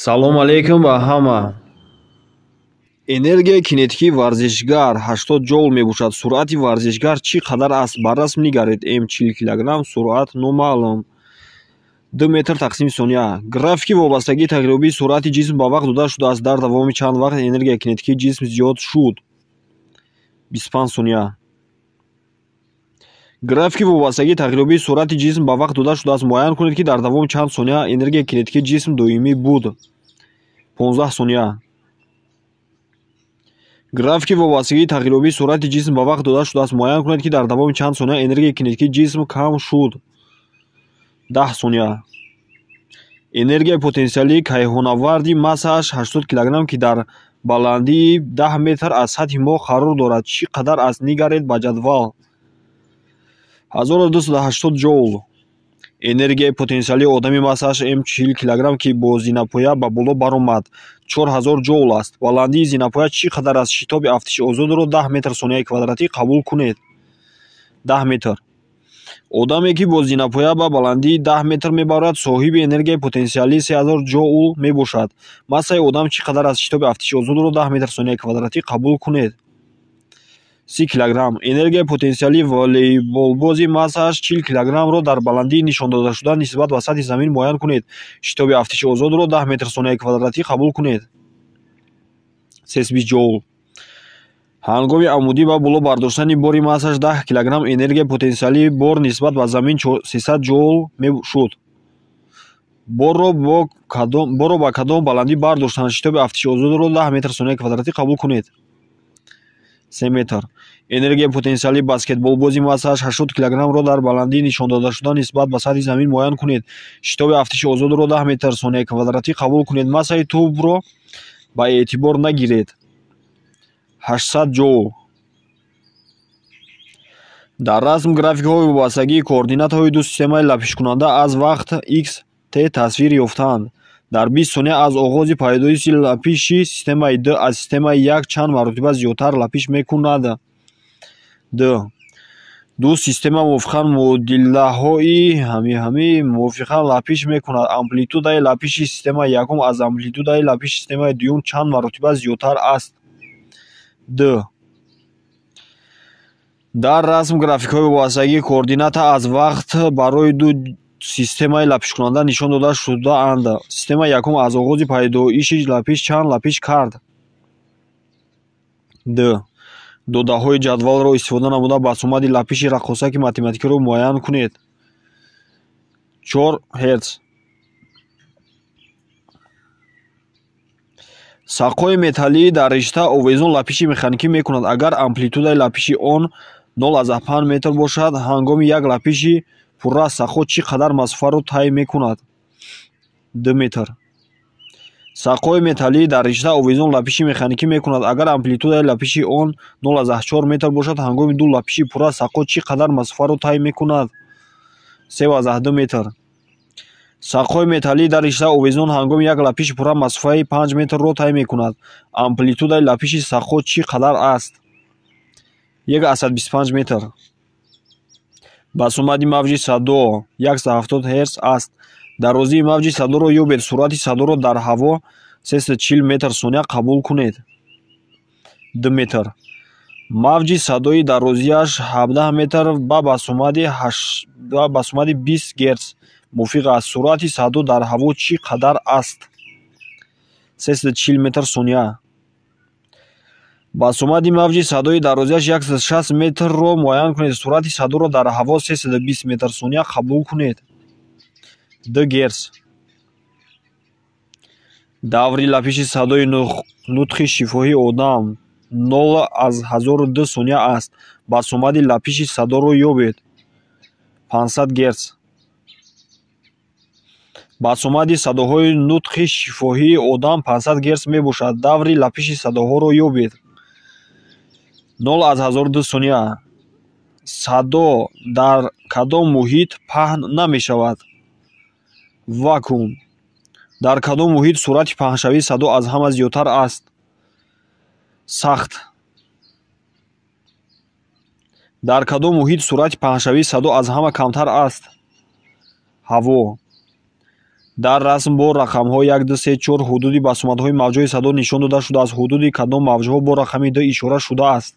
Салом алейкум ба ҳама. Энергияи кинетикии варзишгар 80 ҷоул мебошад. Суръати варзишгар чӣ қадар аст? Ба расм нигаред. М 40 кг, суръат номаълум. 2 метр тақсими сония. Графики вобастагии тағйирёбии суръати ҷисм ба вақт дода шудааст. Дар давоми чанд вақт энергияи кинетикии ҷисм зиёд шуд? 25 сония. Графики вобастагии тағйирёбии суръати ҷисм ба вақт дода шудааст. Муайян кунед ки дар давоми чанд сония энергияи кинетикии ҷисм доимӣ буд? 15 сония. Графики вобастагии тағйирёбии суръати ҷисм ба вақт дода шудааст. Муайян кунед ки дар давоми чанд сония энергияи кинетикии ҷисм кам шуд? 10 сония. Энергияи потенсиалии кайҳонаварди массааш 80 кг ки дар баландии 10 метр аз сатҳи моҳ қарор дорад чӣ қадар аст? Нигаред ба ҷадвал. 1280 ҷоул. Энергияи потенсиалии одами массааш М 40 кг ки бо зинапоя ба боло баромад 4000 ҷоул аст. Баландии зинапоя чӣ қадар аст? Шитоби афтиши озодро 10 метр сонияи квадратӣ қабул кунед. 10 метр. Одаме ки бо зинапоя ба баландии 10 метр мебарад соҳиби энергияи потенсиалии 3000 ҷоул мебошад. Массаи одам чӣ қадар аст? Шитоби афтиши озодро 10 метр сонияи квадратӣ қабул кунед. 30 кг. Энергияи потенсиалии волейболбози массааш 40 кг-ро дар баландии нишондодашуда нисбат ба сатҳи замин муайян кунед. Шитоби афтиши озодро 10 метр сонияи квадратӣ қабул кунед. 320 ҷоул. Ҳангоми амудӣ ба боло бардоштани бори массааш 10 кг энергияи потенсиалии бор нисбат ба замин 300 ҷоул шуд. Борро ба кадом баландӣ бардоштанд? Шитоби афтиши озодро 10 метр сонияи квадратӣ қабул кунед. 3 метр. Энергияи потенсиалии баскетболбози массааш 80 кг-ро дар баландии нишондодашуда нисбат ба сатҳи замин муайян кунед. Шитоби афтиши озодро 10 метр сонияи квадратӣ қабул кунед. Массаи тӯбро ба эътибор нагиред. 800 ҷоул. Дар расм графикаҳои вобастагии координатаҳои ду системаи лапишкунанда аз вақт x t тасвир ёфтаанд. Дар 20 сония аз оғози пайдоиши лапиши системаи D аз системаи 1 чанд маротиба зиёдтар лапиш мекунад? D. Ду система мувофиқан модилаҳои мувофиқан лапиш мекунад. Амплитудаи лапиши системаи якум аз амплитудаи лапиши системаи дуюм чанд маротиба зиёдтар аст? D. Дар расм графикаҳои вобастагии координата аз вақт барои ду системаи лапишкунанда нишон дода шудаанд. Системаи якум аз оғози пайдоиши лапиш чанд лапиш кард? D. Додаҳои ҷадвалро истифода намуда басомади лапиши рақосаки математикиро муайян кунед. 4 Hz. Сақҳои металлии дар ришта овезон лапиши механикӣ мекунад. Агар амплитудаи лапиши он 0,5 метр бошад, ҳангоми як лапиши пурра аз сақҳо чӣ қадар масофаро тай мекунад? 2 метр. Сақҳои металлии дар ришта овезон лапиши механикӣ мекунад. Агар амплитудаи лапиши он 0,4 метр бошад, ҳангоми ду лапиши пурра аз сақҳо чӣ қадар масофаро тай мекунад? 3,2 метр. Сақҳои металлии дар ришта овезон ҳангоми як лапиши пурра масофаи 5 метрро тай мекунад. Амплитудаи лапиши сақҳо чӣ қадар аст? 1,25 метр. Басомади мавҷи садо 170 Hz аст. Дарозии мавҷи садоро ёбед. Суръати садоро дар ҳаво 340 метр сония қабул кунед. 2 метр. Мавҷи садои дарозияш 17 метр ба басомади 20 Гц мувофиқ аст. Суръати садо дар ҳаво чӣ қадар аст? 340 метр сония. Басомади мавҷи садои дарозияш 160 метрро муайян кунед. Суръати садоро дар ҳаво 320 метр сония қабул кунед. 2 Гц. Даври лапиши садои нутқи шифоҳи одам 0/1002 сония аст. Басомади лапиши садоро ёбед. 500 Гц. Басомади садоҳои нутқи шифоҳии одам 500 Гц мебошад. Даври лапиши садоҳоро ёбед. 0/1002 сония. Садо дар кадом муҳит паҳн намешавад? Вакуум. Дар кадом муҳит суръати паҳншавии садо аз ҳама зиёдтар аст? Сахт. Дар кадом муҳит суръати паҳншавии садо аз ҳама камтар аст? Ҳаво. дар расм бо рақамҳо 1 2 3 4 ҳудуди басумадҳои мавҷҳои садо нишон дода шудааст. ҳудуди кадом мавҷҳо бо рақами 2 ишора шудааст?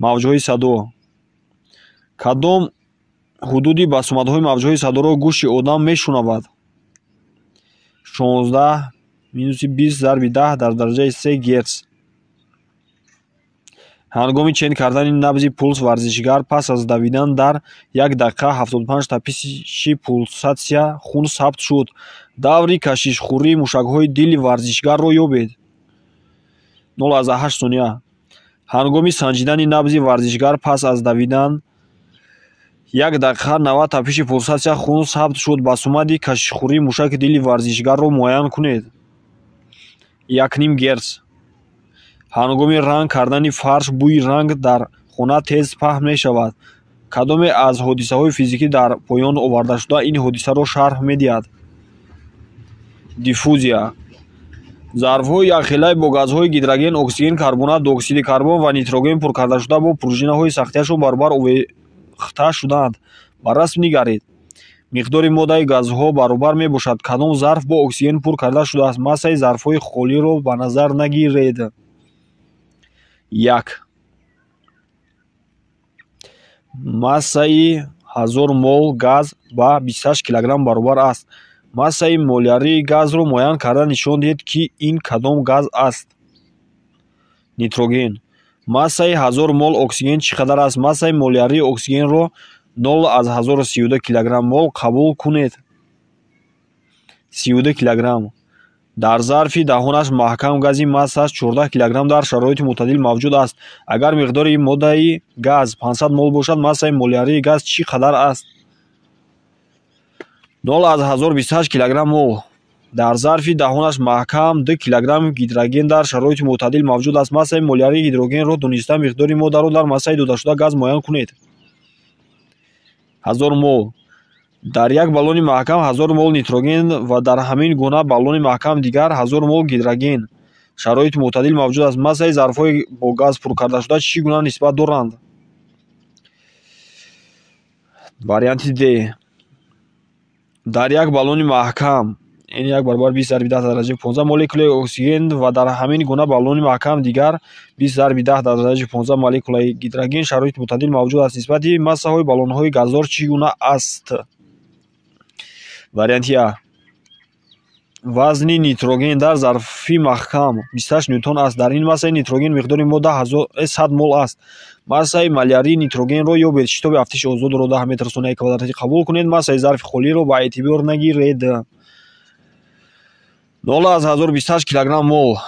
мавҷҳои садо. кадом ҳудуди басумадҳои мавҷҳои садоро гӯши одам мешунавад? 16 минуси 20 зарби 10 дар дараҷаи 3 герц. ҳангоми чен кардани набзи пулс варзишгар пас аз давидан дар 1 дақиқа 75 тапиши пулсатсия хун сабт шуд. даври кашишхӯрии мушакҳои дили варзишгарро ёбед. 0,8 сония. ҳангоми санҷидани набзи варзишгар пас аз давидан 1 дақиқа 90 тапиши пулсатсия хун сабт шуд. басумади кашишхӯрии мушаки дили варзишгарро муайян кунед. 1,5 герц. ҳангоми ранг кардани фарш бӯи ранг дар хона тез паҳн мешавад. кадоме аз ҳодисаҳои физикӣ дар поён овардашуда ин ҳодисаро шарҳ медиҳад? диффузия. зарфҳои якхелаи бо газҳои гидроген, оксиген, карбонат, диоксиди карбон ва нитроген пуркардашуда бо пружинаҳои сахтиашон баробар овехта шудаанд. ба расм niгаред. миқдори моддаи газҳо баробар мебошад. кадом зарф бо оксиген пур карда шудааст? массаи зарфҳои холиро ба назар нагиред. 1. массаи 1000 мол газ ба 28 килограмм баробар аст. массаи молярии газро муайян карда нишон диҳед, ки ин кадом газ аст? нитроген. массаи 1000 мол оксиген чӣ қадар аст? массаи молярии оксигенро 0,1032 килограмм. мол қабул кунед. 32 килограмм. дар зарфи даҳонаш маҳкам гази массааш 14 килограмм дар шароити мӯътадил мавҷуд аст. агар миқдори моддаи газ 500 мол бошад, массаи молярии газ чӣ қадар аст? 0,1028 килограмм мол. дар зарфи даҳонаш маҳкам 2 килограмм гидроген дар шароити мӯътадил мавҷуд аст. массаи молярии гидрогенро дониста миқдори моддаро дар массаи додашуда газ муайян кунед. 1000 мол. дар як баллони маҳкам 1000 мол нитроген ва дар ҳамин гуна баллони маҳкам дигар 1000 мол гидроген. шароити мӯътадил мавҷуд аст. массаи зарфҳои бо газ пуркардашуда чӣ гуна нисбат доранд? варианти Д. дар як баллони маҳкам n1 баробар 20 зарби 10 дар дараҷаи 15 молекулаи оксиген ва дар ҳамин гуна баллони маҳкам дигар 20 зарби 10 дар дараҷаи 15 молекулаи гидроген. шароити мӯътадил мавҷуд аст. нисбати массаҳои баллонҳои газдор чӣ гуна аст? варианти А. вазни нитроген дар зарфи маҳкам 28 ньютон аст. дар ин массаи нитроген миқдори модда 100 мол аст. массаи молярии нитрогенро ёбед. шитоби афтиши озодро 10 метр сонияи квадратӣ қабул кунед. массаи зарфи холиро ба эътибор нагиред. 0,1028 килограмм мол.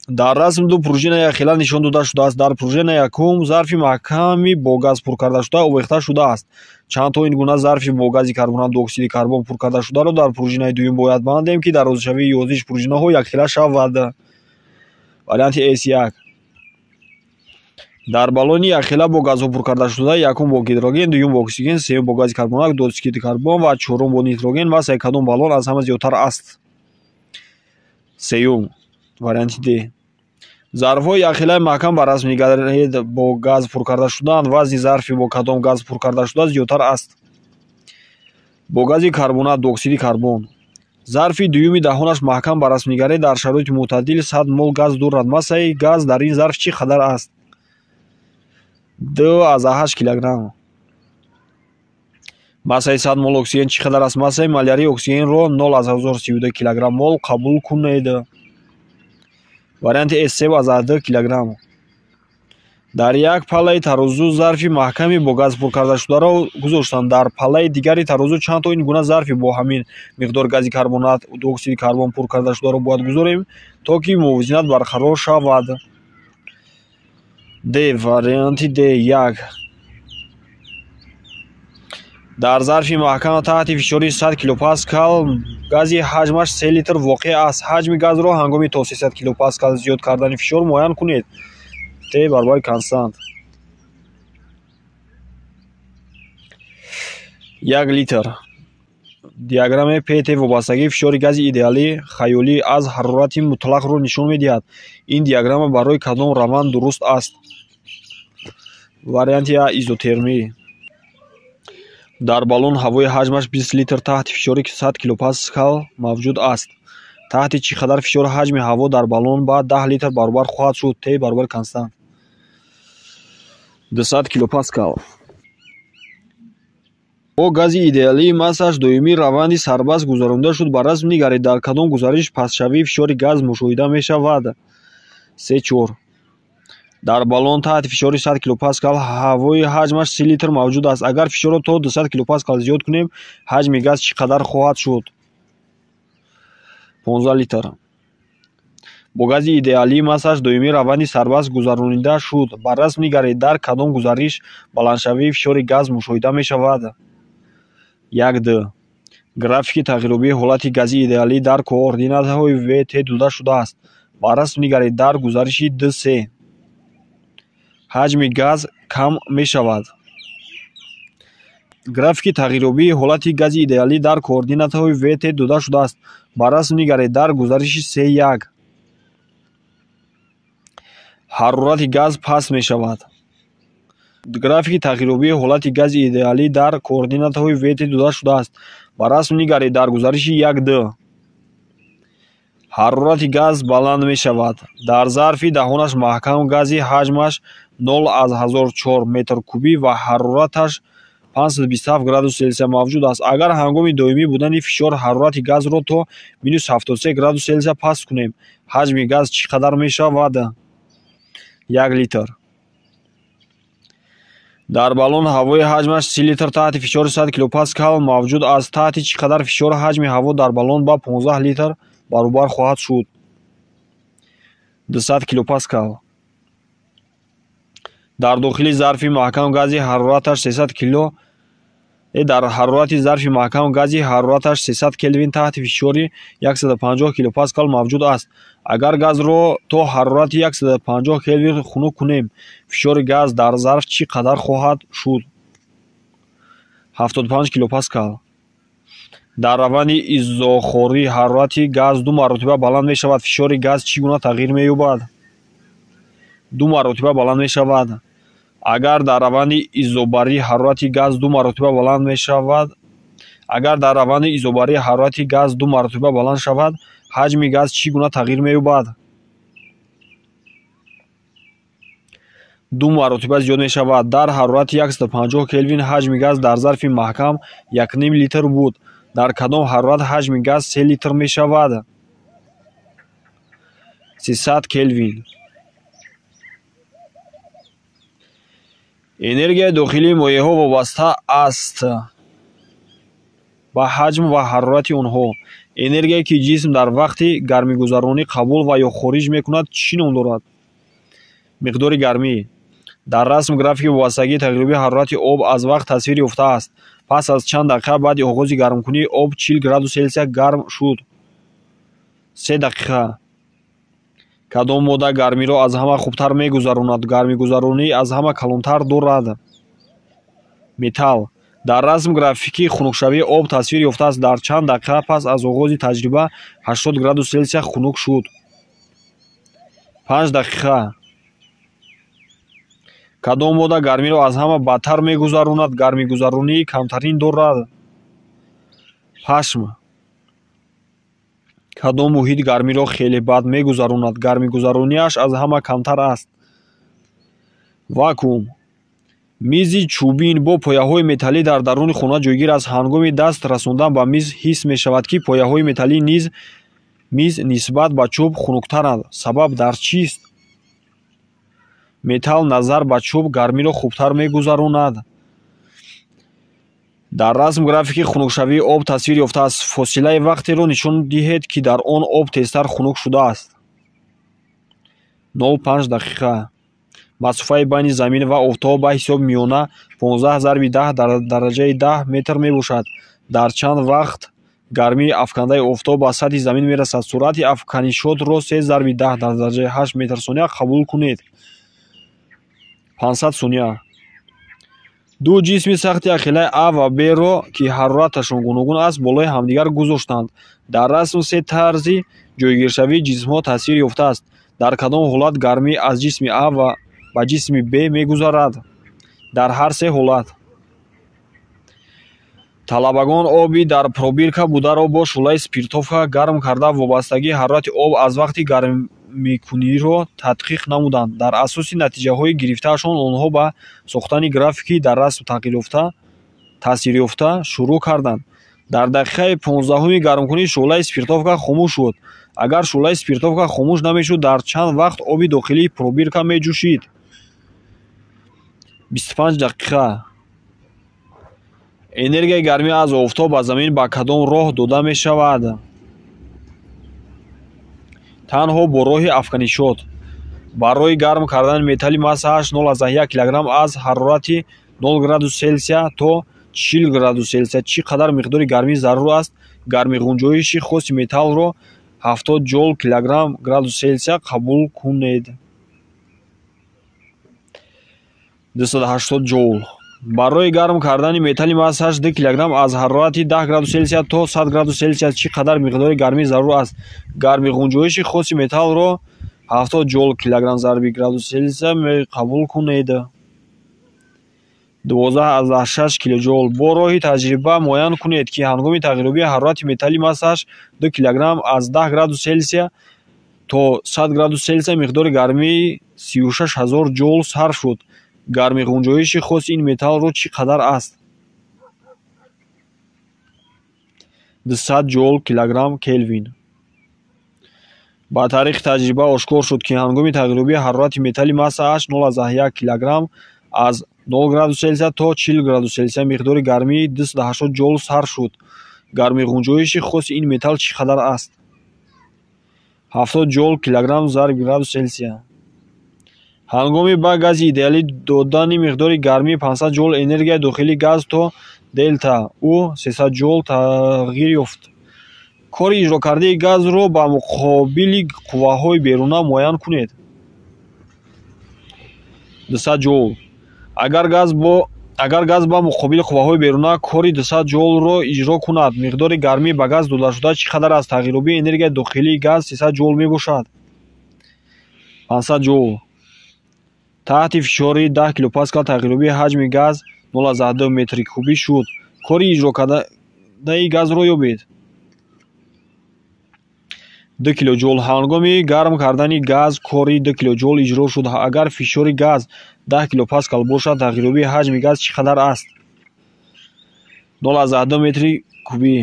дар расм ду пружина якхела нишон дода шудааст. дар пружина якум зарфи маҳками бо газ пуркардашуда овехта шудааст. чанд то ин гуна зарфи бо гази карбонат, диоксиди карбон пуркардашударо дар пружинаи дуюм бояд бандем, ки дарозашавии ёзиш пружинаҳо якхела шавад. варианти S1. дар баллони якхела бо газҳо пуркардашуда якум бо гидроген, дуюм бо оксиген, сеюм бо гази карбонат, диоксиди карбон ва чорум бо нитроген. массаи кадом баллон аз ҳама зиёдтар аст? сеюм. варианти Д. зарфҳои якхелаи маҳкам ба расм niгаред бо газ пуркарда шудаанд. вазни зарфи бо кадом газ пуркардашуда зиёдтар аст? бо гази карбонат, диоксиди карбон. зарфи дуюми даҳонаш маҳкам ба расм niгаред дар шароити мӯътадил 100 мол газ дорад. массаи газ дар ин зарф чӣ қадар аст? 2,8 килограмм. массаи 100 мол оксиген чӣ қадар аст? массаи молярии оксигенро 0,1032 килограмм мол қабул кунед. варианти S 7,2 килограмм. дар як паллаи тарозу зарфи маҳками бо газ пуркардашударо гузоштанд. дар паллаи дигари тарозу чанд то ин гуна зарфи бо ҳамин миқдор гази карбонат, диоксиди карбон пуркардашударо бояд гузорем, то ки мувозинат барқарор шавад. Д. варианти Д 1. дар зарфи маҳкам таҳти фишори 100 килопаскал гази ҳаҷмаш 3 литр воқеъ аст. ҳаҷми газро ҳангоми то 300 килопаскал зиёд кардани фишор муайян кунед. Т баробари констант 1 литр. диаграмме ПТ вобастагии фишори гази идеалӣ хаёлӣ аз ҳарорати мутлақро нишон медиҳад. ин диаграмма барои кадом раванд дуруст аст? варианти А. изотермӣ. дар баллон ҳавои ҳаҷмаш 20 литр таҳти фишори 100 килопаскал мавҷуд аст. таҳти чӣ қадар фишор ҳаҷми ҳаво дар баллон ба 10 литр баробар хоҳад шуд? Т баробар констант 200 килопаскал. бо гази идеалии массаш доимӣ раванди сарбаст гузаронида шуд. Ба расм нигаред, дар кадом гузариш пастшавии фишори газ мушоҳида мешавад? 3-4. дар баллон таҳти фишори 100 килопаскал ҳавои ҳаҷмаш 30 литр мавҷуд аст. Агар фишорро то 200 килопаскал зиёд кунем, ҳаҷми газ чӣ қадар хоҳад шуд? 15 литр. бо гази идеалии массаш доимӣ раванди сарбаст гузаронида шуд. Ба расм нигаред, дар кадом гузариш баландшавии фишори газ мушоҳида мешавад? 1-д. графики тағйирёбии ҳолати гази идеалӣ дар координатаҳои ВТ дода шудааст. Ба расм нигаред, дар гузариши ДС ҳаҷми газ кам мешавад. графики тағйирёбии ҳолати гази идеалӣ дар координатаҳои ВТ дода шудааст. Ба расм нигаред, дар гузариши С1 ҳарорати газ паст мешавад. графики тағйирёбии ҳолати гази идеалӣ дар координатаҳои ВТ дода шудааст. Ба расм нигаред, дар гузариши 1-д ҳарорати газ баланд мешавад. дар зарфидаҳонаш маҳкам гази ҳаҷмаш 0,1004 метр кубӣ ва ҳарораташ 527 градус селсия мавҷуд аст. Агар ҳангоми доимӣ будани фишор ҳарорати газро то -73 градус селсия паст кунем, ҳаҷми газ чӣ қадар мешавад? 1 литр. дар баллон ҳавои ҳаҷмаш 30 литр таҳти фишори 100 килопаскал мавҷуд аст. таҳти чӣ қадар фишор ҳаҷми ҳаво дар баллон ба 15 литр баробар хоҳад шуд? 200 килопаскал. дар дохили зарфи маҳкам гази ҳарораташ 300 кило дар ҳарорати зарфи маҳкам гази ҳарораташ 300 келвин таҳти фишори 150 килопаскал мавҷуд аст. Агар газро то ҳарорати 150 келвин хунук кунем, фишори газ дар зарф чӣ қадар хоҳад шуд? 75 килопаскал. дар раванди изохорӣ ҳарорати газ 2 маротиба баланд мешавад. фишори газ чӣ гуна тағйир меёбад? 2 маротиба баланд мешавад. агар дар раванди изобарӣ ҳарорати газ 2 маротиба баланд мешавад, агар дар раванди изобарӣ ҳарорати газ 2 маротиба баланд шавад, ҳаҷми газ чӣ гуна тағйир меёбад? 2 маротиба зиёд мешавад. дар ҳарорати 150 келвин ҳаҷми газ дар зарфи маҳкам 1,5 литр буд. дар кадом ҳарорат ҳаҷми газ 3 литр мешавад? 300 келвин. энергияи дохилии моеъҳо вобаста аст ба ҳаҷм ва ҳарорати онҳо. энергияе ки ҷисм дар вақти гармигузаронӣ қабул ва ё хориҷ мекунад чӣ ном дорад? миқдори гармӣ. дар расм графики вобастагии тағйирёбии ҳарорати об аз вақт тасвир ёфтааст. пас аз чанд дақиқа баъди оғози гармкунии об 40 градус селсия гарм шуд? 3 дақиқа. кадом модда гармиро аз ҳама хубтар мегузаронад? гармигузаронӣ аз ҳама калонтар дорад? металл. дар расм графики хунукшавии об тасвир ёфтааст. дар чанд дақиқа пас аз оғози таҷриба 80 градус селсия хунук шуд? 5 дақиқа. кадом модда гармиро аз ҳама бадтар мегузаронад? гармигузаронии камтарин дорад? пашм. кадом муҳит гармиро хеле бад мегузаронад? гармигузарониаш аз ҳама камтар аст? вакуум. мизи чӯбин бо пояҳои металлӣ дар даруни хона ҷойгир аст. ҳангоми даст расондан ба миз ҳис мешавад, ки пояҳои металлӣ миз нисбат ба чӯб хунуктаранд. сабаб дар чист? металл назар ба чӯб гармиро хубтар мегузаронад. дар расм графики хунукшавии об тасвир ёфтааст. фосилаи вақтеро нишон диҳед, ки дар он об тезтар хунук шудааст. 0,5 дақиқа. масофаи байни замин ва офтоб ба ҳисоби миёна 15 ضرب 10 дар дараҷаи 10 метр мебошад. дар чанд вақт гармии афкандаи офтоб ба сатҳи замин мерасад? суръати афканишотро 3 ضرب 10 дар дараҷаи 8 метр сония қабул кунед. 500 сония. ду ҷисми сахти ақилаи А ва Б-ро, ки ҳарораташон гуногун аст, болои ҳамдигар гузоштанд. дар расм се тарзи ҷойгиршавии ҷисмҳо тасвир ёфтааст. дар кадом ҳолат гармӣ аз ҷисми А ва ба ҷисми Б мегузарад? дар ҳар се ҳолат. талабагон оби дар пробирка бударо бо шӯлаи спиртовка гарм карда вобастагии ҳарорати об аз вақти гармикуниро тадқиқ намуданд. Дар асоси натиҷаҳои гирифтаашон онҳо ба сохтани графикӣ дар расм таъсир ёфта шурӯъ карданд. Дар дақиқаи 15-уми гармкунӣ шӯлаи спиртовка хомӯш шуд. Агар шӯлаи спиртовка хомӯш намешуд, дар чанд вақт оби дохилии пробирка меҷӯшид. 25 дақиқа. энергияи гармӣ аз офтоб ба замин ба кадом роҳ дода мешавад? танҳо бо роҳи афканишот. барои гарм кардани металли массааш 0,1 кг аз ҳарорати 0 градус селсия то 40 градус селсия чӣ қадар миқдори гармӣ зарур аст? гарми ғунҷоиши хоси металлро 70 ҷоул килограмм градус селсия қабул кунед. 280 ҷоул. барои гарм кардани металли массааш 2 кг аз ҳарорати 10 градус селсия то 100 градус селсия чӣ қадар миқдори гармӣ зарур аст? гарми ғунҷоиши хоси металлро 70 ҷоул килограмм зарби градус селсия қабул кунед. 12,6 килоҷоул. бо роҳи таҷриба муайян кунед, ки ҳангоми тағйирёбии ҳарорати металли массааш 2 кг аз 10 градус селсия то 100 градус селсия миқдори гармии 36000 ҷоул сарф шуд. гарми ғунҷоиши хоси ин металлро чӣ қадар аст? 200 ҷоул килограмм келвин. ба тариқи таҷриба ошкор шуд, ки ҳангоми тағйирёбии ҳарорати металли массааш 0,1 кг аз 0 градус селсия то 40 градус селсия миқдори гармии 280 ҷоул сарф шуд. гарми ғунҷоиши хоси ин металл чӣ қадар аст? 70 ҷоул килограмм зарби градус селсия. ҳангоми ба гази идеалӣ додани миқдори гармии 500 ҷоул энергияи дохилии газ то делта у 300 ҷоул тағйир ёфт. кори иҷрокардаи газро ба муқобили қувваҳои беруна муайян кунед. 200 ҷоул. агар газ ба муқобили қувваҳои беруна кори 200 ҷоулро иҷро кунад, миқдори гармӣ ба газ додашуда чӣ қадар аст? тағйирёбии энергияи дохилии газ 300 ҷоул мебошад. 500 ҷоул. таҳти фишори 10 килопаскал тағйирёбии ҳаҷми газ 0,2 метри кубӣ шуд. кори иҷрокардаи газро ёбед. 2 килоҷоул. ҳангоми гарм кардани газ кори 2 килоҷоул иҷро шуд. агар фишори газ 10 килопаскал бошад, тағйирёбии ҳаҷми газ чӣ қадар аст? 0,2 метри кубӣ.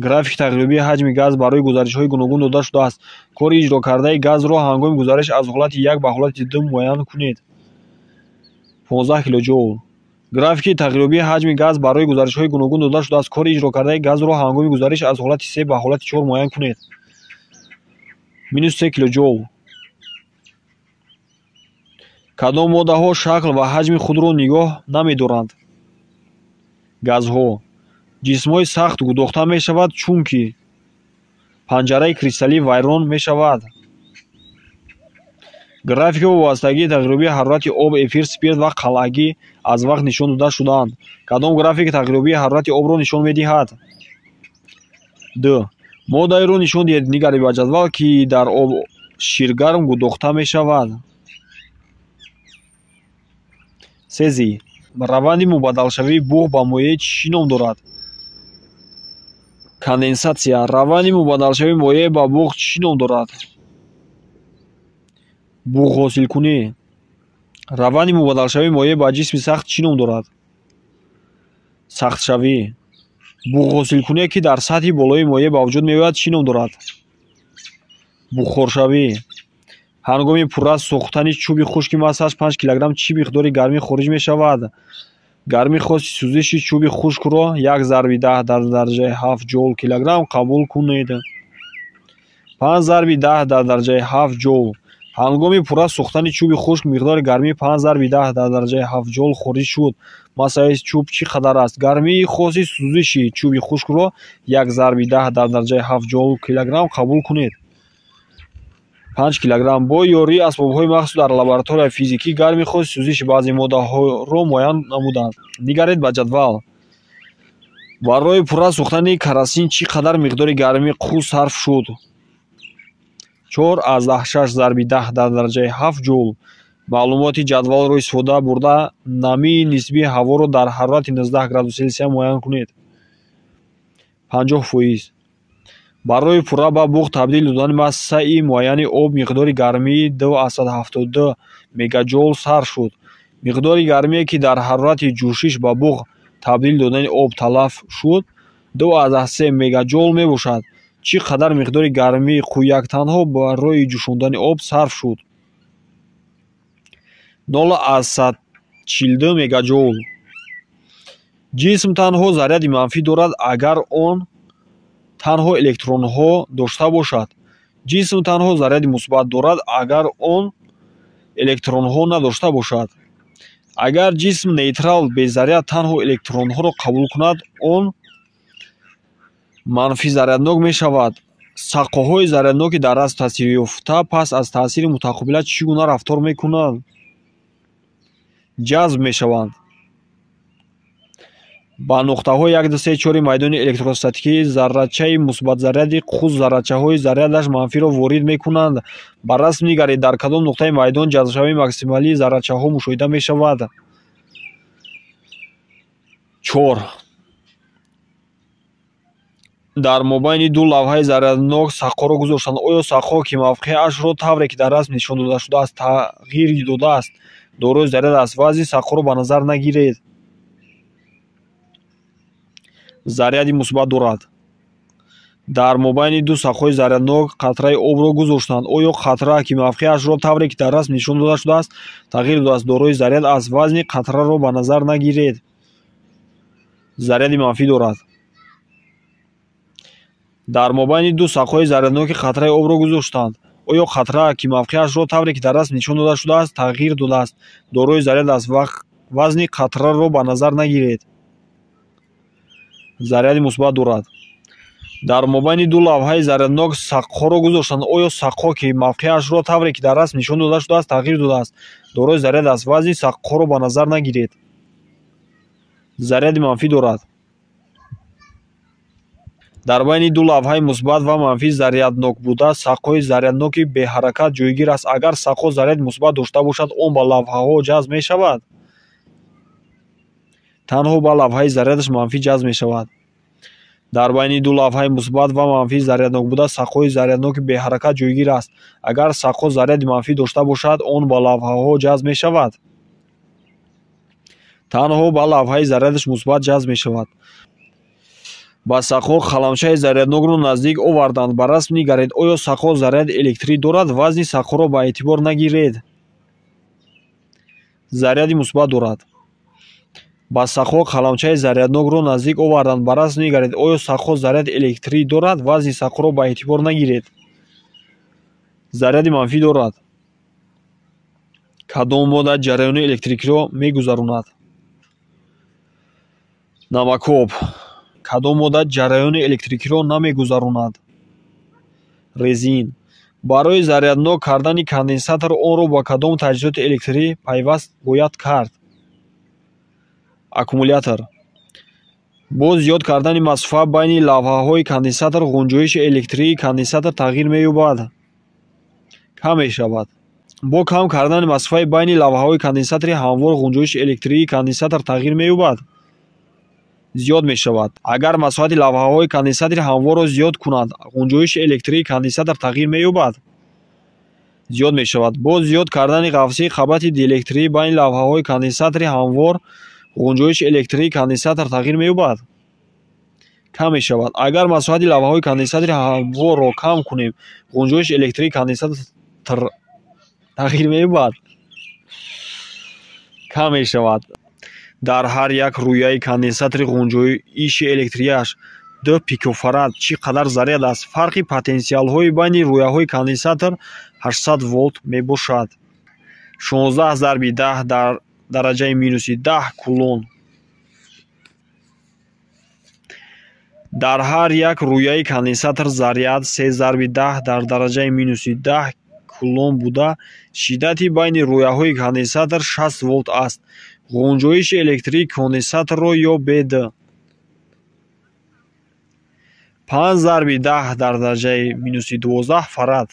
графики тағйирёбии ҳаҷми газ барои гузаришҳои гуногун дода шудааст. кори иҷрокардаи газро ҳангоми гузариш аз ҳолати 1 ба ҳолати 2 муайян кунед. 15 килоҷоул. графики тағйирёбии ҳаҷми газ барои гузаришҳои гуногун дода шудааст. кори иҷрокардаи газро ҳангоми гузариш аз ҳолати 3 ба ҳолати 4 муайян кунед. -3 килоҷоул. кадом моддаҳо шакл ва ҳаҷми худро нигоҳ намедоранд? газҳо. ҷисмҳои сахт гудохта мешавад, чунки панҷараи кристаллӣ вайрон мешавад. графика вобастагии тағйирёбии ҳарорати об, эфир, спирт ва қалъагӣ аз вақт нишон дода шудаанд. кадом график тағйирёбии ҳарорати обро нишон медиҳад? д. моддаеро нишон диҳед. нигаред ба ҷадвал, ки дар об ширгарм гудохта мешавад. сези. раванди мубаддалшавии буғ ба моеъ чӣ ном дорад? конденсатсия. раванди мубаддалшавии моеъ ба буғ чӣ ном дорад? буғҳосилкунӣ. раванди мубаддалшавии моеъ ба ҷисми сахт чӣ ном дорад? сахтшавӣ. буғҳосилкуние, ки дар сатҳи болои моеъ ба вуҷуд меояд чӣ ном дорад? бухоршавӣ. ҳангоми пурра сохтани чӯби хушки массааш 5 кг чӣ миқдори гармӣ хориҷ мешавад? гарми хоси сӯзиши чӯби хушкро 1 зарби 10 дар дараҷаи 7 ҷоул килограмм қабул кунед. 5 зарби 10 дар дараҷаи 7 ҷоул. ҳангоми пурра сохтани чӯби хушк миқдори гармии 5 зарби 10 дар дараҷаи 7 ҷоул хориҷ шуд. массаи чӯб чӣ қадар аст? гармии хоси сӯзиши чӯби хушкро 1 зарби 10 дар дараҷаи 7 ҷоул килограмм қабул кунед. 5 килограмм. бо ёрии асбобҳои махсус дар лабораторияи физикӣ гарми хоси сӯзиши баъзе моддаҳоро муайян намуданд. нигаред ба ҷадвал. барои пурра сохтани керосин чӣ қадар миқдори гармии қу сарф шуд? 4,6 зарби 10 дар дараҷаи 7 ҷоул. маълумоти ҷадвалро истифода бурда намии нисбии ҳаворо дар ҳарорати 19 градус селсия муайян кунед. 50%. барои пурра ба буғ табдил додани массаи муайяни об миқдори гармии 272 мегаҷоул сарф шуд. миқдори гармие ки дар ҳарорати ҷӯшиш ба буғ табдил додани об талаф шуд 2,3 мегаҷоул мебошад. чӣ қадар миқдори гармии қуяк танҳо барои ҷӯшондани об сарф шуд? 0,42 мегаҷоул. ҷисм танҳо заряди манфӣ дорад агар он танҳо электронҳо дошта бошад. ҷисм танҳо заряди мусбат дорад агар он электронҳо надошта бошад. агар ҷисм нейтрал безаряд танҳо электронҳоро қабул кунад он манфизаряднок мешавад. сақоҳои зарядноки дар аз таъсирёфта пас аз таъсири мутақобила чӣ гуна рафтор мекунанд? ҷазб мешаванд. ба нуқтаҳои 1,3 майдони электростатикии заррачаи мусбатзаряди қуз заррачаҳои зарядаш манфиро ворид мекунанд. ба расм нигаред дар кадом нуқтаи майдон ҷазбшавии максималии заррачаҳо мушоҳида мешавад. 4. дар мобайни ду лавҳаи заряднок сақоро гузоштанд. оё сақо ки мавқеашро тавре ки дар расм нишон дода шудааст тағйир додааст дорои заряд аст. вазни сақоро ба назар нагиред. заряди мусбат дорад. дар мобайни ду сақои заряднок қатраи обро гузоштанд. оё қатра ки мавқеашро тавре ки дар расм нишон дода шудааст тағйир додааст дорои заряд аст. вазни қатраро ба назар нагиред. заряди манфӣ дорад. дар мобайни ду сақои зарядноки қатраи обро гузоштанд. оё қатра ки мавқеашро тавре ки дар расм нишон дода шудааст тағйир додааст дорои заряд аст. вазни қатраро ба назар нагиред. заряди мусбат дорад. дар мобайни ду лавҳаи заряднок сақҳоро гузоштанд. оё сақҳо ки мавқеашро тавре ки дар расм нишон дода шудааст тағйир додааст дорои заряд аст. вазни сақҳоро ба назар нагиред. заряди манфӣ дорад. дар байни ду лавҳаи мусбат ва манфӣ заряднок буда сақҳои зарядноки беҳаракат ҷойгир аст. агар сақҳо заряди мусбат дошта бошад он ба лавҳаҳо ҷазб мешавад. танҳо ба лавҳаи зарядаш манфӣ ҷазб мешавад. дар байни ду лавҳаи мусбат ва манфӣ заряднок буда сақҳои зарядноки беҳаракат ҷойгир аст. агар сақҳо заряди манфӣ дошта бошад он ба лавҳаҳо ҷазб мешавад. танҳо ба лавҳаи зарядаш мусбат ҷазб мешавад. ба сақҳо қаламчаи заряднокро наздик оварданд. ба расм нигаред оё сақҳо заряди электрӣ дорад. вазни сақҳоро ба эътибор нагиред. заряди мусбат дорад. ба сақҳо қаламчаи заряднокро наздик оварданд. ба расм нигаред оё сақҳо заряди электрӣ дорад. вазни сақҳоро ба эътибор нагиред. заряди манфӣ дорад. кадом модда ҷараёни электрикиро мегузаронад? намакоб. кадом модда ҷараёни электрикиро намегузаронад? резин. барои заряднок кардани конденсатор онро ба кадом таҷҳизоти электрӣ пайваст бояд кард? аккумулятор. бо зиёд кардани масофа байни лавҳаҳои конденсатор ғунҷоиши электрии конденсатор тағйир меёбад? кам мешавад. бо кам кардани масофаи байни лавҳаҳои конденсатори ҳамвор ғунҷоиши электрии конденсатор тағйир меёбад? зиёд мешавад. агар масофати лавҳаҳои конденсатори ҳамворро зиёд кунад ғунҷоиши электрии конденсатор тағйир меёбад? зиёд мешавад. бо зиёд кардани ғафсии қабати диэлектрии байни лавҳаҳои конденсатори ҳамвор ғунҷоиши электрии конденсатор тағйир меёбад? кам мешавад. агар масофати лавҳаҳои конденсатори ҳамворро кам кунем ғунҷоиши электрии конденсатор тағйир меёбад? кам мешавад. дар ҳар як рӯяи конденсатори ғунҷоиши электрияш 2 пикофарад чӣ қадар заряд аст? фарқи потенсиалҳои байни рӯяҳои конденсатор 800 волт мебошад. 16 зарби 10 дар дараҷаи минуси 10 кулон. дар ҳар як рӯяи конденсатор заряд 3 зарби 10 дар дараҷаи минуси 10 кулон буда шиддати байни рӯяҳои конденсатор 60 волт аст. ғунҷоиши электрии конденсаторро ё бд. 5 зарби 10 дар дараҷаи минуси 12 фарад.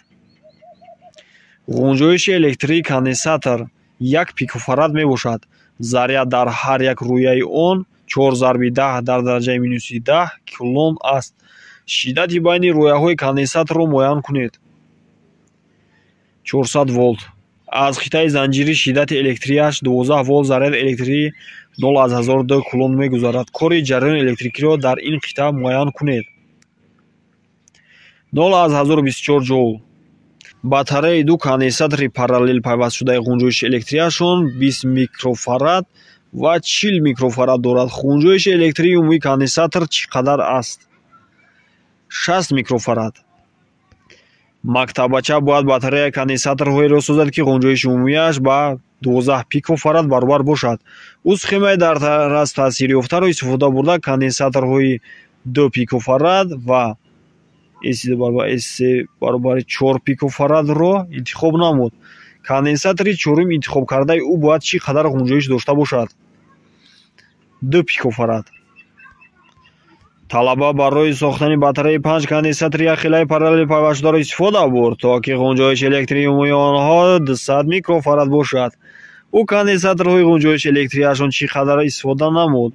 ғунҷоиши электрии конденсатор 1 пикофарад мебошад. Заряд дар ҳар як рӯяи он 4 зарби 10 дар дараҷаи минуси 10 кулон аст. Шиддати байни рӯяҳои конденсаторро муайян кунед. 400 волт. аз хитаи занҷири шиддати электрияш 12 волт заряд электрии 0 аз 1002 кулон мегузарад. Кори ҷараёни электрикиро дар ин қита муайян кунед. 0 аз 1024 ҷоул. батареяи ду конденсатори параллел пайвастшудаи ғунҷоиши электрияшон 20 микрофарад ва 40 микрофарад дорад. ғунҷоиши электрии умумии конденсатор чӣ қадар аст? 60 микрофарад. мактабача бояд батареяи конденсаторҳоеро созад ки ғунҷоиши умумияш ба 12 пикофарад баробар бошад. ӯ схемаи дар тараз таъсирёфтаро истифода бурда конденсаторҳои 2 пикофарад ва S баробари 4 пикофарадро интихоб намуд. Конденсатори чорум интихоб кардаи ӯ бояд чӣ қадар ғунҷоиш дошта бошад? 2 пикофарад. талаба барои сохтани батареяи 5 конденсатори яхелаи параллел пайвастшударо истифода бурд, то ки ғунҷоиши электрии умумии онҳо 200 микрофарад бошад. ӯ конденсаторҳои ғунҷоиши электрияшон чӣ қадар истифода намуд?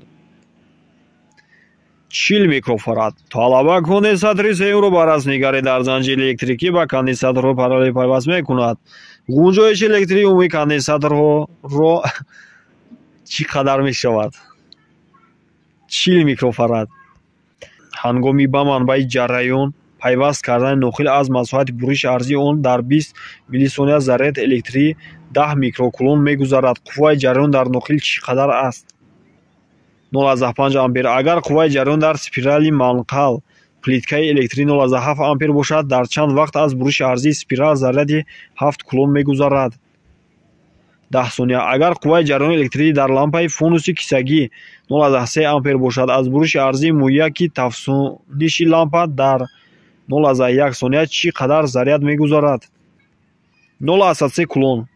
40 микрофарад. талаба конденсатори сеюмро ба расм нигарӣ дар занҷири электрикӣ ба конденсаторҳои параллел пайваст мекунад. ғунҷоиши электрии умумии конденсаторҳоро чӣ қадар мешавад? 40 микрофарад. ҳангоми ба манбаи ҷараён пайваст кардани нохил аз масоҳати буриши арзии он дар 20 миллисония заряд электрии 10 микрокулон мегузарад. қувваи ҷараён дар нохил чӣ қадар аст? 0,5 ампер. агар қувваи ҷараён дар спирали манқал плиткаи электрии 0,7 ампер бошад, дар чанд вақт аз буриши арзии спирал заряди 7 кулон мегузарад? 10 сония. агар қувваи ҷараёни электрии дар лампаи фонуси кисагӣ 0,3 ампер бошад, аз буриши арзии муҳайяки тафсониши лампа дар 0,1 сония чӣ қадар заряд мегузарад? 0,3 кулон.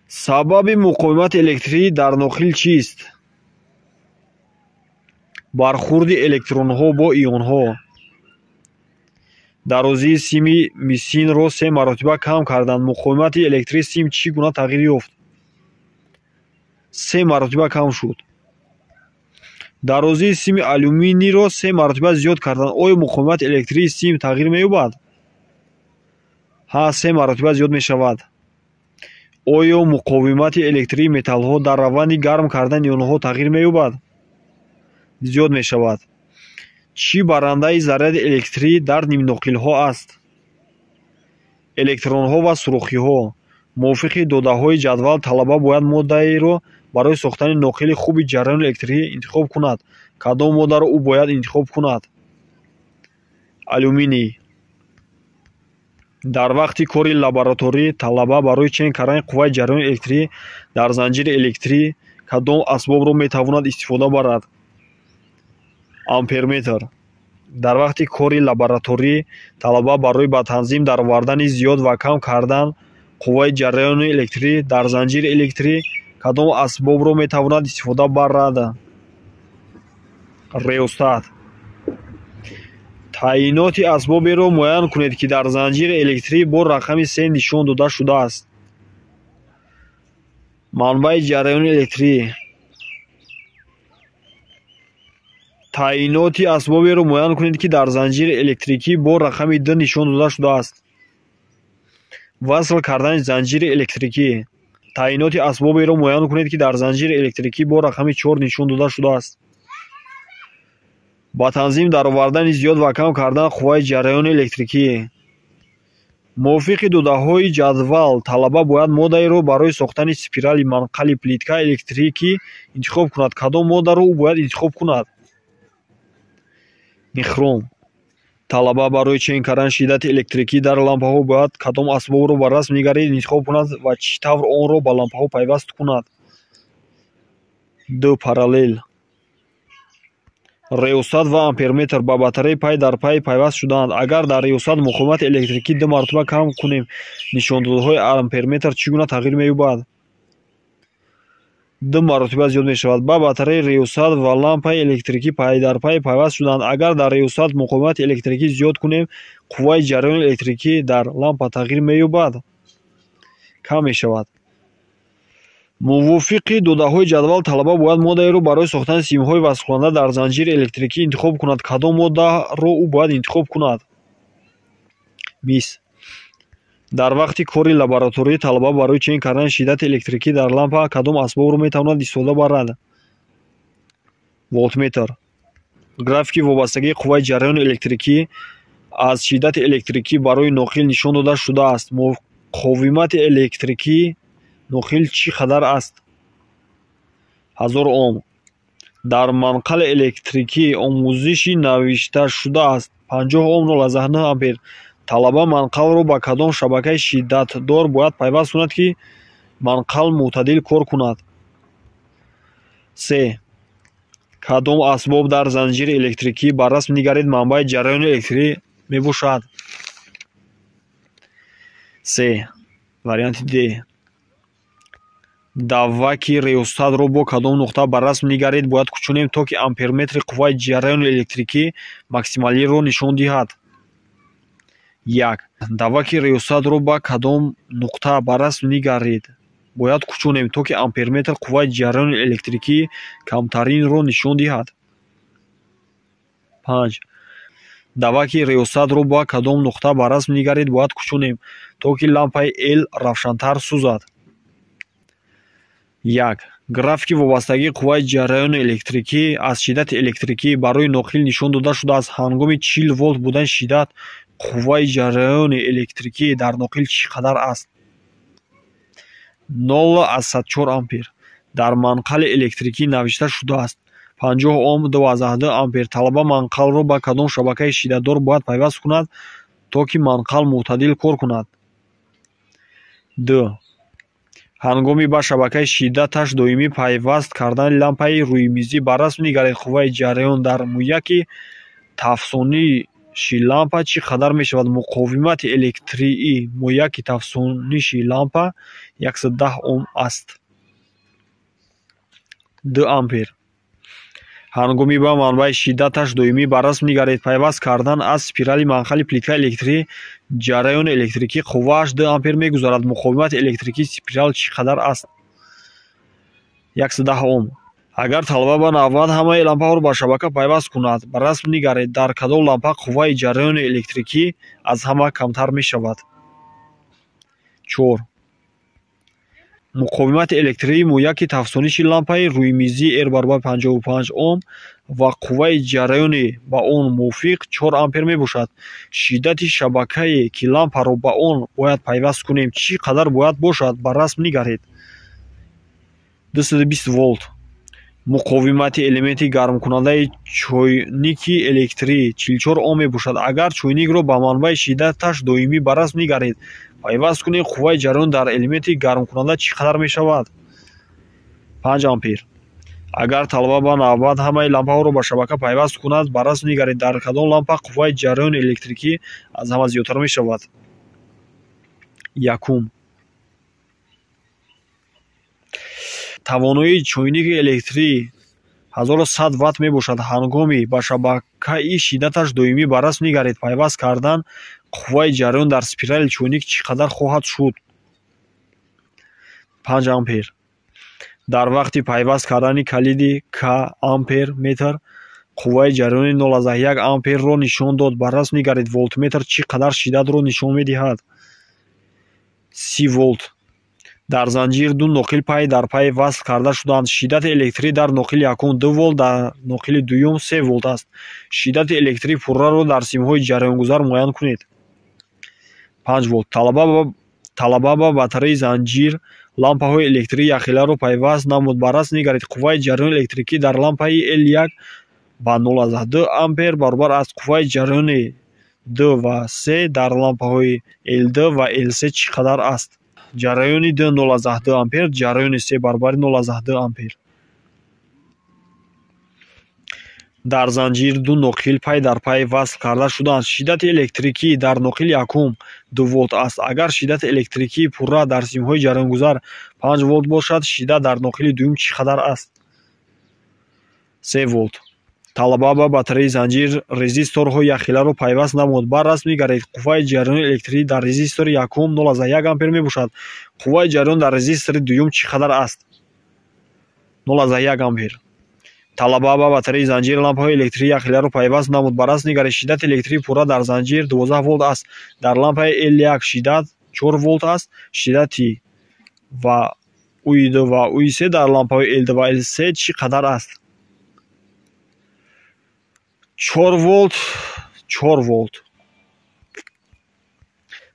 сабаби муқовимати электрии дар нохил чист? бархурди электронҳо бо ионҳо. дарозии сими мисинро 3 маротиба кам карданд. муқовимати электрии сим чӣ гуна тағйир ёфт? 3 маротиба кам шуд. дарозии сими алюминийро 3 маротиба зиёд карданд. оё муқовимати электрии сим тағйир меёбад? ҳа, 3 маротиба зиёд мешавад. оё муқовимати электрии металлҳо дар раванди гарм кардани онҳо тағйир меёбад? зиёд мешавад. чӣ барандаи заряди электрӣ дар нимноқилҳо аст? электронҳо ва сурухиҳо. мувофиқи додаҳои ҷадвал, талаба бояд моддаеро барои сохтани ноқили хуби ҷараёни электрӣ интихоб кунад. кадом моддаро ӯ бояд интихоб кунад? алюминий. дар вақти кори лабораторӣ талаба барои чен кардани қувваи ҷараёни электрӣ дар занҷири электрӣ кадом асбобро метавонад истифода барад? амперметр. дар вақти кори лабораторӣ талаба барои ба танзим даровардани зиёд ва кам кардан қувваи ҷараёни электрӣ дар занҷири электрӣ кадом асбобро метавонад истифода барад? реостат. таъиноти асбоберо муайян кунед ки дар занҷири электрӣ бо рақами 3 нишон дода шудааст. манбаи ҷараёни электрӣ. таъиноти асбоберо муайян кунед ки дар занҷири электрикӣ бо рақами 2 нишон дода шудааст. васл кардани занҷири электрикӣ. таъиноти асбоберо муайян кунед ки дар занҷири электрикӣ бо рақами 4 нишон дода шудааст. ба танзим даровардани зиёд ва кам кардан қувваи ҷараёни электрикӣ. мувофиқи додаҳои ҷадвал, талаба бояд моддаеро барои сохтани спирали манқали плиткаи электрикӣ интихоб кунад. кадом моддаро ӯ бояд интихоб кунад? михром. талаба барои чен кардани шиддати электрикӣ дар лампаҳо бояд кадом асбобро ба расм нигарид интихоб кунад ва чӣ тавр онро ба лампаҳо пайваст кунад? 2 параллел. реостат ва амперметр ба батарея пай дар пай пайваст шудаанд. агар дар реостат муқовимати электрикӣ 2 маротиба кам кунем, нишондодҳои амперметр чӣ гуна тағйир меёбад? 2 маротиба зиёд мешавад. ба батареяи реостат ва лампаи электрикӣ пай дар пай пайваст шуданд. агар дар реостат муқовимати электрикӣ зиёд кунем, қувваи ҷараёни электрикӣ дар лампа тағйир меёбад? кам мешавад. мувофиқи додаҳои ҷадвал талаба бояд моддаеро барои сохтани симҳои васфкунанда дар занҷири электрикӣ интихоб кунад. Кадом моддаро ӯ бояд интихоб кунад? мис дар вақти кори лабораторӣ талаба барои чен кардани шиддати электрикӣ дар лампа кадом асбобро метавонад истифода барад? волтметр. графики вобастагии қувваи ҷараёни электрикӣ аз шиддати электрикӣ барои нохил нишон дода шудааст. муқовимати электрикии нохил чӣ қадар аст? 1000 ом. дар манқали электрикӣ омӯзиши навишта шудааст 50 ом 0,9 ампер. талаба манқалро ба кадом шабакаи шиддатдор бояд пайваст кунад, ки манқал мӯътадил кор кунад? се. кадом асбоб дар занҷири электрикӣ ба расм нигарид манбаи ҷараёни электрикӣ мебошад? се. варианти д. даваки реостатро бо кадом нуқта ба расм нигарид бояд кучонем, то ки амперметри қувваи ҷараёни электрикӣ максималиро нишон диҳад? 1. даваки реостатро ба кадом нуқта ба расм нигарид бояд кучонем, то ки амперметр қувваи ҷараёни электрикӣ камтаринро нишон диҳад? 5. даваки реостатро ба кадом нуқта ба расм нигарид бояд кучонем, то ки лампаи L равшантар сӯзад? 1. графики вобастагии қувваи ҷараёни электрикӣ аз шиддати электрикӣ барои нохил нишон дода шудааст. ҳангоми 40 волт будани шиддат қувваи ҷараёни электрикӣ дар нохил чӣ қадар аст? 0,4 ампер. дар манқали электрикӣ навишта шудааст 50 ом 2,2 ампер. талаба манқалро ба кадом шабакаи шиддатдор бояд пайваст кунад, то ки манқал мӯътадил кор кунад? д. ҳангоми ба шабакаи шиддаташ доимӣ пайваст кардани лампаи рӯймизӣ ба расм нигаред қувваи ҷараён дар мӯяки тафсониши лампа чӣ қадар мешавад? муқовимати электрии мӯяки тафсониши лампа 110 ом аст. 2 ампер. ҳангоми ба манбаи шиддаташ доимӣ ба расм нигаред пайваст кардан аз спирали манқали плиткаи электрӣ ҷараёни электрикӣ қуввааш 2 ампер мегузарад. муқовимати электрикии спирал чӣ қадар аст? 110 ом. агар талаба ба навбат ҳамаи лампаҳоро ба шабака пайваст кунад, ба расм нигаред дар кадом лампа қувваи ҷараёни электрикӣ аз ҳама камтар мешавад? 4. муқовимати электрии мӯяки тафсониши лампаи рӯймизӣ R = 55 ом ва қувваи ҷараёни ба он мувофиқ 4 ампер мебошад. шиддати шабакае ки лампаро ба он бояд пайваст кунем чӣ қадар бояд бошад? ба расм нигаред. 220 волт. муқовимати элементи гармкунандаи чойники электрӣ 44 ом мебошад. агар чойникро ба манбаи шиддаташ доимӣ ба расм нигаред пайваст кунем, қувваи ҷараён дар элементи гармкунанда чӣ қадар мешавад? 5 ампер. агар талаба ба навбат ҳамаи лампаҳоро ба шабака пайваст кунад, ба расм нигаред дар кадом лампа қувваи ҷараёни электрикӣ аз ҳама зиёдтар мешавад? 1. тавоноии чойники электрӣ 1100 ватт мебошад. ҳангоми ба шабакаи шиддаташ доимӣ ба расм нигаред пайваст кардан қувваи ҷараён дар спирали чойник чӣ қадар хоҳад шуд? 5 ампер. дар вақти пайваст кардани калиди К ампер метр қувваи ҷараёни 0,1 амперро нишон дод. ба расм нигаред волтметр чӣ қадар шиддатро нишон медиҳад? 30 волт. дар занҷир ду ноқил пай дар пай васл карда шудаанд. шиддати электрӣ дар ноқили якум 2 волт, дар ноқили дуюм 3 волт аст. шиддати электрии пурраро дар симҳои ҷараёнгузар муайян кунед. 5 волт. талаба ба батареи занҷир лампаҳои электрии яхеларо пайваст намуд. ба расм нигаред қувваи ҷараёни электрикӣ дар лампаи L1 ба 0,2 ампер баробар аст. қувваи ҷараёни 2 ва 3 дар лампаҳои L2 ва L3 чӣ қадар аст? ҷараёни 2 0,2 ампер, ҷараёни 3 баробари 0,2 ампер. дар занҷир ду ноқил пай дар пай васл карда шудаанд. шиддати электрикӣ дар ноқили якум 2 волт аст. агар шиддати электрикии пурра дар симҳои ҷараёнгузар 5 волт бошад, шиддат дар ноқили дуюм чӣ қадар аст? 3 волт. талаба ба батареи занҷир резисторҳо яхеларо пайваст намуд. Баррас мегаред. Қувваи ҷараёни электрӣ дар резистори якум 0,1 ампер мебошад. Қувваи ҷараён дар резистори дуюм чӣ қадар аст? 0,1 ампер. талаба ба батареи занҷир лампаҳои электрии яхеларо пайваст намуд. Баррас мегаред. Шиддати электрии пурра дар занҷир 12 волт аст. Дар лампаи L1 шиддат 4 волт аст. Шиддати ва UI2 ва UI3 дар лампаҳои L2 ва L3 чӣ қадар аст? 4 волт 4 волт.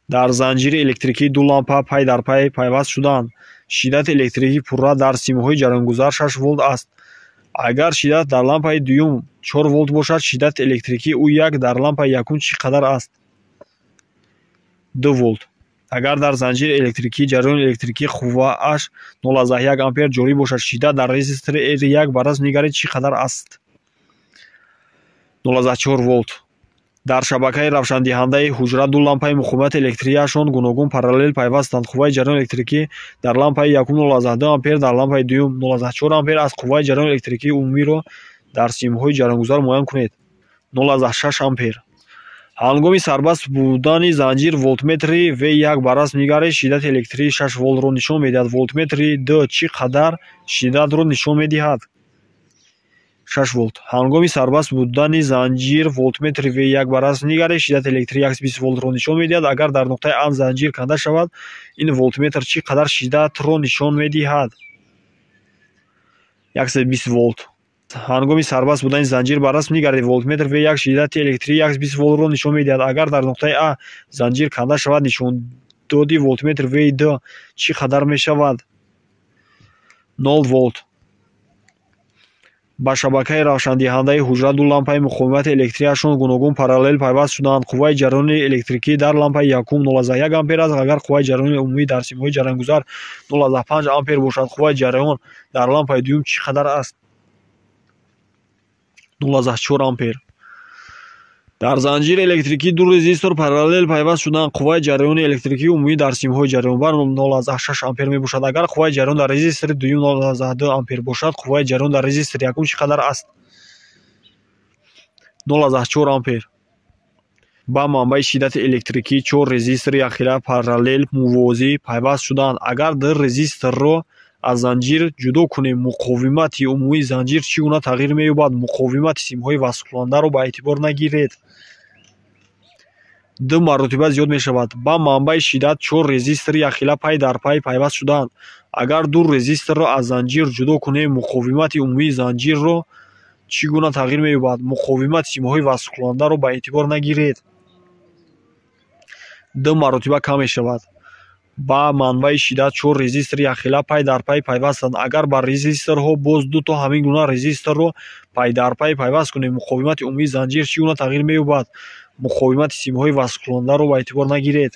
дар занҷири электрикии ду лампа пай дар пай пайваст шуданд. Шиддати электрикии пурра дар симҳои ҷараёнгузар 6 волт аст. Агар шиддат дар лампаи дуюм 4 волт бошад, шиддати электрикии UI1 дар лампаи якум чӣ қадар аст? 2 волт. Агар дар занҷири электрикӣ ҷараёни электрикӣ қуввааш 0,1 ампер ҷорӣ бошад, шиддат дар резистори R1 баррас мегаред чӣ қадар аст? 0,4 волт. дар шабакаи равшандиҳандаи ҳуҷра ду лампаи муқовимати электрияшон гуногун параллел пайвастанд. Қувваи ҷараёни электрикӣ дар лампаи якум 0,2 ампер, дар лампаи дуюм 0,4 ампер аст. Қувваи ҷараёни электрикии умумиро дар симҳои ҷараёнгузар муайян кунед. 0,6 ампер. ҳангоми сарбаст будани занҷир волтметри V1 баррас мегаред. Шиддати электрии 6 волтро нишон медиҳад. Волтметри D чӣ қадар шиддатро нишон медиҳад? 6 волт. ҳангоми сарбаст будани занҷир волтметри V1 баррас мегаред. Шиддати электрии 120 волтро нишон медиҳад. Агар дар нуқтаи А занҷир канда шавад, ин волтметр чӣ қадар шиддатро нишон медиҳад? 120 волт. ҳангоми сарбаст будани занҷир баррас мегаред. волтметр V1 шиддати электрии 120 волтро нишон медиҳад. Агар дар нуқтаи А занҷир канда шавад, нишондоди волтметр V2 чӣ қадар мешавад? 0 волт. ба шабакаи равшандиҳандаи ҳуҷра ду лампаи муқовимати электрияшон гуногун параллел пайваст шуданд. Қувваи ҷараёни электрикӣ дар лампаи якум 0,1 ампер аст. Агар қувваи ҷараёни умумӣ дар симҳои ҷараёнгузар 0,5 ампер бошад, қувваи ҷараён дар лампаи дуюм чӣ қадар аст? 0,4 ампер. дар занҷири электрикӣ ду резистор параллел пайваст шуданд. Қувваи ҷараёни электрикии умумӣ дар симҳои ҷараёнбар 0,6 ампер мебошад. Агар қувваи ҷараён дар резистори дуюм 0,2 ампер бошад, қувваи ҷараён дар резистори якум чӣ қадар аст? 0,4 ампер. ба манбаи шиддати электрикии 4 резистори яхела параллел мувозӣ пайваст шуданд. Агар дар резисторро аз занҷир ҷудо кунем, муқовимати умумии занҷир чӣ гуна тағйир меёбад? Муқовимати симҳои васл-кунандаро ба эътибор нагиред. д маротиба зиёд мешавад. Ба манбаи шиддат 4 резистори яхела пай дар пай пайваст шуданд. Агар ду резисторро аз занҷир ҷудо кунем, муқовимати умумии занҷирро чӣ гуна тағйир меёбад? Муқовимати симҳои васлкунандаро ба эътибор нагиред. д маротиба кам мешавад. ба манбаи шиддат 4 резистори яхела пай дар пай пайвастанд. Агар ба резисторҳо боз ду то ҳамин гуна резисторро пай дар пай пайваст кунем, муқовимати умумии занҷир чӣ гуна тағйир меёбад? Муқовимати симҳои васлкунандаро ба эътибор нагиред.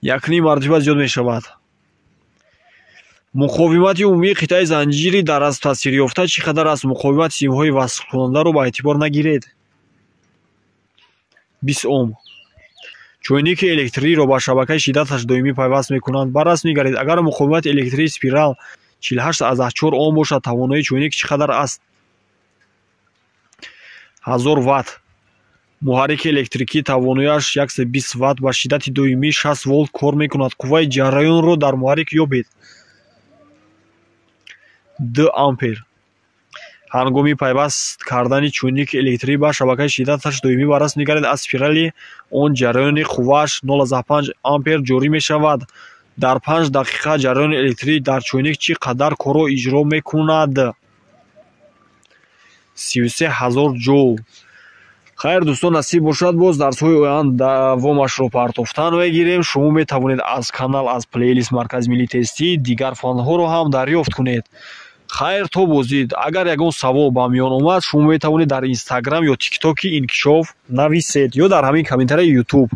якним маротиба зиёд мешавад. Муқовимати умумии қитъаи занҷири дар аз таъсирёфта чӣ қадар аст? Муқовимати симҳои васлкунандаро ба эътибор нагиред. 20 Ом. чойники электриро ба шабакаи шиддаташ доимӣ пайваст мекунанд. Баррас мегаред. Агар муқовимати электрии спирал 48,4 Ом бошад, тавоноии чойник чӣ қадар аст? 1000 Вт. муҳаррики электрикӣ тавонояш 120 Вт ба шиддати доимӣ 60 волт кор мекунад. Қувваи ҷараёнро дар муҳаррик ёбед. 2 ампер. ҳангоми пайваст кардани чойники электрӣ ба шабакаи шиддаташ доимӣ баррас мегаред. Аз спирали он ҷараёни қуввааш 0,5 ампер ҷорӣ мешавад. дар 5 дақиқа ҷараёни электрӣ дар чойник чӣ қадар корро иҷро мекунад? 33000 ҷоул. хайр дӯстон, насиб бошад боз дарсҳои оянд давомашро партофтан мегирем. шумо метавонед аз канал, аз плейлист Маркази Миллии Тестӣ дигар фанҳоро ҳам дарёфт кунед. хайр, то бозид. Агар ягон савол ба миён омад, шумо метавонед дар Инстаграм ё ТикТоки Инкишоф нависед ё дар ҳамин комментарияи YouTube.